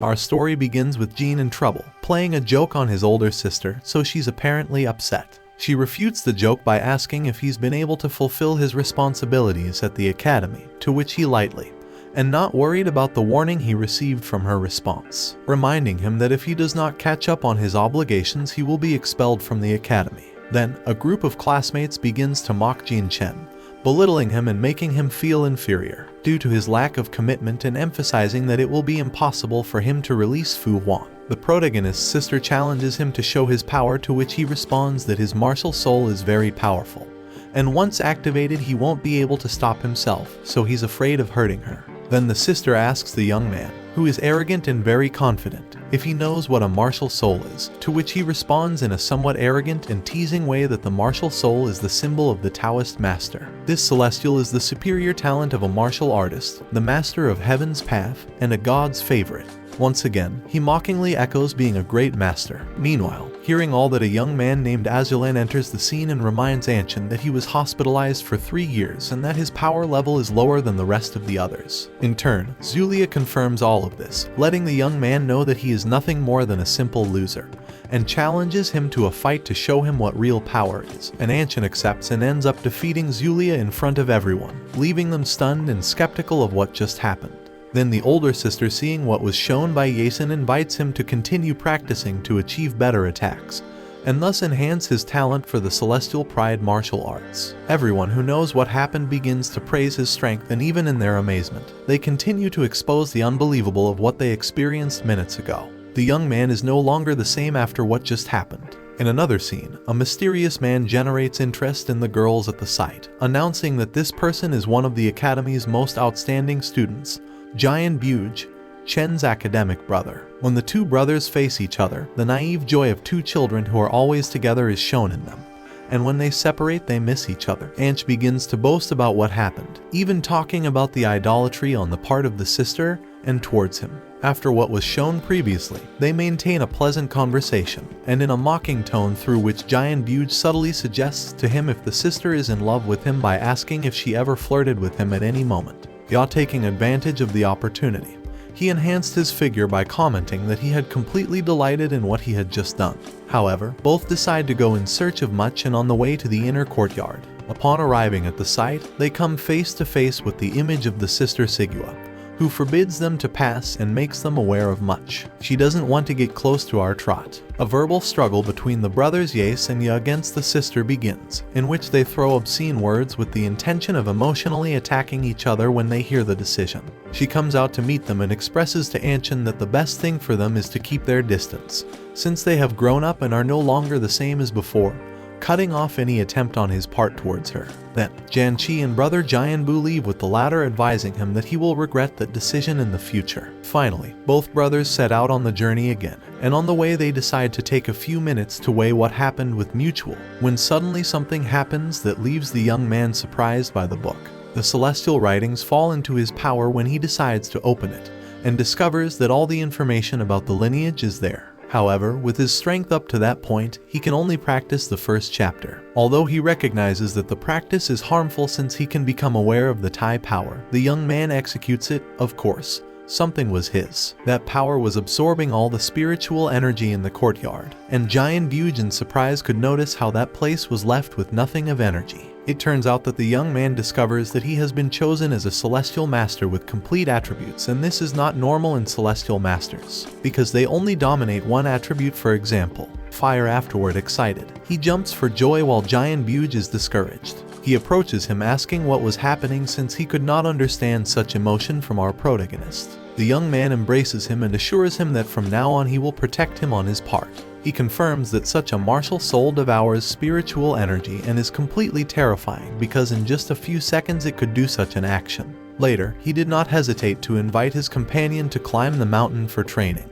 Our story begins with Jean in trouble, playing a joke on his older sister, so she's apparently upset. She refutes the joke by asking if he's been able to fulfill his responsibilities at the academy, to which he lightly, and not worried about the warning he received from her response, reminding him that if he does not catch up on his obligations he will be expelled from the academy. Then, a group of classmates begins to mock Chen, belittling him and making him feel inferior, due to his lack of commitment and emphasizing that it will be impossible for him to release Fu Huan. The protagonist's sister challenges him to show his power, to which he responds that his martial soul is very powerful, and once activated he won't be able to stop himself, so he's afraid of hurting her. Then the sister asks the young man, who is arrogant and very confident, if he knows what a martial soul is, to which he responds in a somewhat arrogant and teasing way that the martial soul is the symbol of the Taoist master. This celestial is the superior talent of a martial artist, the master of heaven's path, and a god's favorite. Once again, he mockingly echoes being a great master. Meanwhile, hearing all that, a young man named Azulin enters the scene and reminds Chen that he was hospitalized for 3 years and that his power level is lower than the rest of the others. In turn, Zulia confirms all of this, letting the young man know that he is nothing more than a simple loser, and challenges him to a fight to show him what real power is. And Chen accepts and ends up defeating Zulia in front of everyone, leaving them stunned and skeptical of what just happened. Then the older sister, seeing what was shown by Yasin, invites him to continue practicing to achieve better attacks, and thus enhance his talent for the Celestial Pride martial arts. Everyone who knows what happened begins to praise his strength, and even in their amazement, they continue to expose the unbelievable of what they experienced minutes ago. The young man is no longer the same after what just happened. In another scene, a mysterious man generates interest in the girls at the site, announcing that this person is one of the academy's most outstanding students, Jian Buge, Chen's academic brother. When the two brothers face each other, the naive joy of two children who are always together is shown in them, and when they separate they miss each other. Chen begins to boast about what happened, even talking about the idolatry on the part of the sister and towards him. After what was shown previously, they maintain a pleasant conversation, and in a mocking tone through which Jian Buge subtly suggests to him if the sister is in love with him by asking if she ever flirted with him at any moment. Taking advantage of the opportunity, he enhanced his figure by commenting that he had completely delighted in what he had just done. However, both decide to go in search of Chen on the way to the inner courtyard. Upon arriving at the site, they come face to face with the image of the sister Sigua, who forbids them to pass and makes them aware of much. She doesn't want to get close to our trot. A verbal struggle between the brothers Yace and Ya against the sister begins, in which they throw obscene words with the intention of emotionally attacking each other when they hear the decision. She comes out to meet them and expresses to Chen that the best thing for them is to keep their distance, since they have grown up and are no longer the same as before, cutting off any attempt on his part towards her. Then, Janqi and brother Jianbu leave, with the latter advising him that he will regret that decision in the future. Finally, both brothers set out on the journey again, and on the way they decide to take a few minutes to weigh what happened with Mutual, when suddenly something happens that leaves the young man surprised by the book. The celestial writings fall into his power when he decides to open it, and discovers that all the information about the lineage is there. However, with his strength up to that point, he can only practice the first chapter. Although he recognizes that the practice is harmful since he can become aware of the Tai power, the young man executes it. Of course, something was his. That power was absorbing all the spiritual energy in the courtyard, and Jian Buge in surprise could notice how that place was left with nothing of energy. It turns out that the young man discovers that he has been chosen as a celestial master with complete attributes, and this is not normal in celestial masters, because they only dominate one attribute. For example, fire. Afterward, excited, he jumps for joy while Jian Buge is discouraged. He approaches him asking what was happening since he could not understand such emotion from our protagonist. The young man embraces him and assures him that from now on he will protect him on his part. He confirms that such a martial soul devours spiritual energy and is completely terrifying because in just a few seconds it could do such an action. Later, he did not hesitate to invite his companion to climb the mountain for training,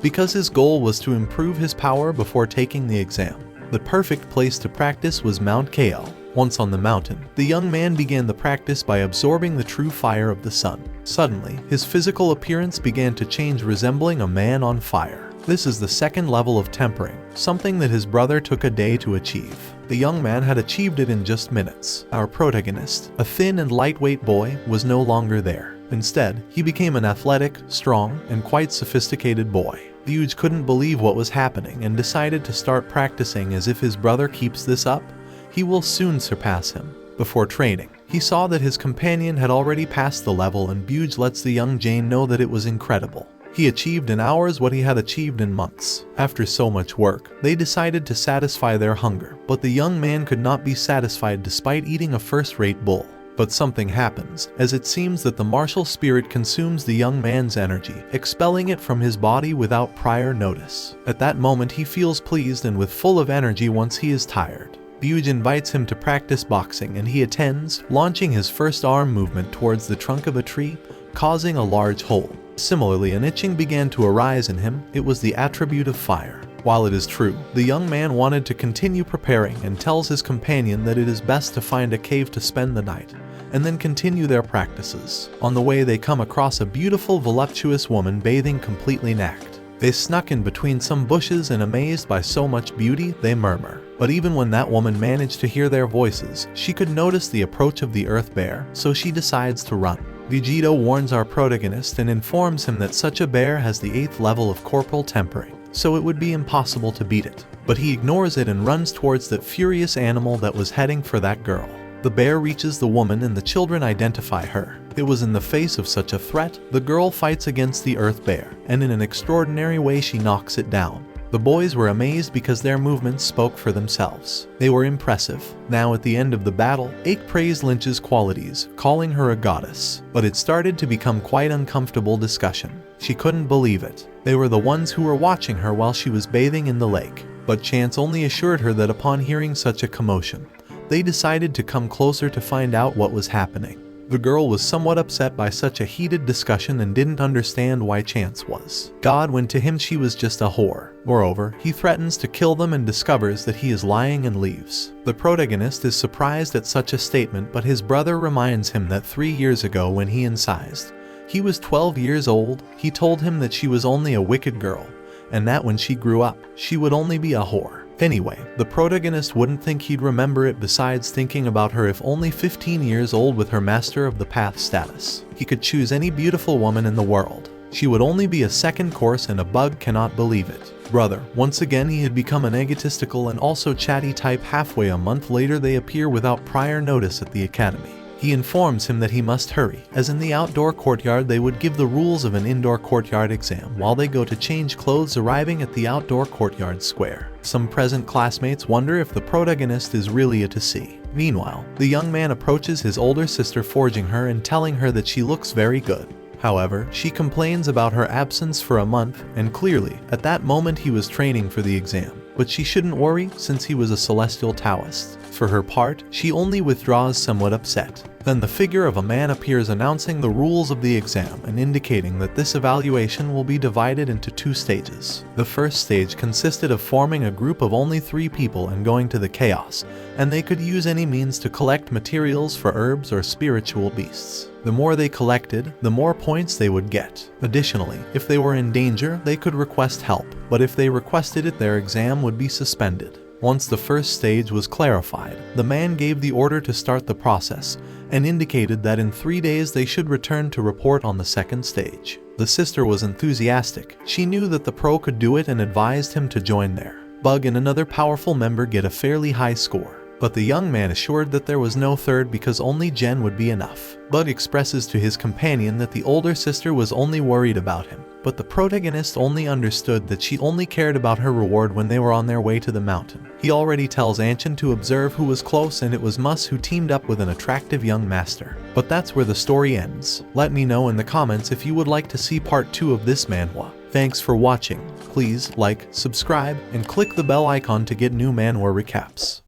because his goal was to improve his power before taking the exam. The perfect place to practice was Mount Kale. Once on the mountain, the young man began the practice by absorbing the true fire of the sun. Suddenly, his physical appearance began to change, resembling a man on fire. This is the second level of tempering, something that his brother took a day to achieve. The young man had achieved it in just minutes. Our protagonist, a thin and lightweight boy, was no longer there. Instead, he became an athletic, strong, and quite sophisticated boy. Ryuj couldn't believe what was happening and decided to start practicing, as if his brother keeps this up, he will soon surpass him. Before training, he saw that his companion had already passed the level, and Ryuj lets the young Jane know that it was incredible. He achieved in hours what he had achieved in months. After so much work, they decided to satisfy their hunger, but the young man could not be satisfied despite eating a first-rate bull. But something happens, as it seems that the martial spirit consumes the young man's energy, expelling it from his body without prior notice. At that moment he feels pleased and with full of energy once he is tired. Ryuj invites him to practice boxing, and he attends, launching his first arm movement towards the trunk of a tree, causing a large hole. Similarly, an itching began to arise in him. It was the attribute of fire. While it is true, the young man wanted to continue preparing and tells his companion that it is best to find a cave to spend the night, and then continue their practices. On the way they come across a beautiful voluptuous woman bathing completely naked. They snuck in between some bushes, and amazed by so much beauty, they murmur. But even when that woman managed to hear their voices, she could notice the approach of the earth bear, so she decides to run. Vegito warns our protagonist and informs him that such a bear has the 8th level of corporal tempering, so it would be impossible to beat it. But he ignores it and runs towards that furious animal that was heading for that girl. The bear reaches the woman, and the children identify her. It was in the face of such a threat, the girl fights against the earth bear, and in an extraordinary way she knocks it down. The boys were amazed because their movements spoke for themselves. They were impressive. Now at the end of the battle, Ake praised Lynch's qualities, calling her a goddess. But it started to become quite uncomfortable discussion. She couldn't believe it. They were the ones who were watching her while she was bathing in the lake. But Chance only assured her that upon hearing such a commotion, they decided to come closer to find out what was happening. The girl was somewhat upset by such a heated discussion and didn't understand why Chance was. God, when to him she was just a whore. Moreover, he threatens to kill them and discovers that he is lying and leaves. The protagonist is surprised at such a statement, but his brother reminds him that 3 years ago when he incised, he was 12 years old, he told him that she was only a wicked girl, and that when she grew up, she would only be a whore. Anyway, the protagonist wouldn't think he'd remember it, besides thinking about her if only 15 years old with her Master of the Path status. He could choose any beautiful woman in the world. She would only be a second course, and a bug cannot believe it. Brother, once again he had become an egotistical and also chatty type. Halfway a month later they appear without prior notice at the academy. He informs him that he must hurry, as in the outdoor courtyard they would give the rules of an indoor courtyard exam while they go to change clothes, arriving at the outdoor courtyard square. Some present classmates wonder if the protagonist is really a to see. Meanwhile, the young man approaches his older sister, forging her and telling her that she looks very good. However, she complains about her absence for a month, and clearly, at that moment he was training for the exam. But she shouldn't worry, since he was a celestial Taoist. For her part, she only withdraws somewhat upset. Then the figure of a man appears, announcing the rules of the exam and indicating that this evaluation will be divided into 2 stages. The first stage consisted of forming a group of only 3 people and going to the chaos, and they could use any means to collect materials for herbs or spiritual beasts. The more they collected, the more points they would get. Additionally, if they were in danger, they could request help, but if they requested it, their exam would be suspended. Once the first stage was clarified, the man gave the order to start the process and indicated that in 3 days they should return to report on the second stage. The sister was enthusiastic. She knew that the pro could do it and advised him to join there. Bug and another powerful member get a fairly high score, but the young man assured that there was no third because only Jen would be enough. Bug expresses to his companion that the older sister was only worried about him, but the protagonist only understood that she only cared about her reward when they were on their way to the mountain. He already tells Anshin to observe who was close, and it was Mus who teamed up with an attractive young master. But that's where the story ends. Let me know in the comments if you would like to see part 2 of this manhwa. Thanks for watching. Please like, subscribe, and click the bell icon to get new manhwa recaps.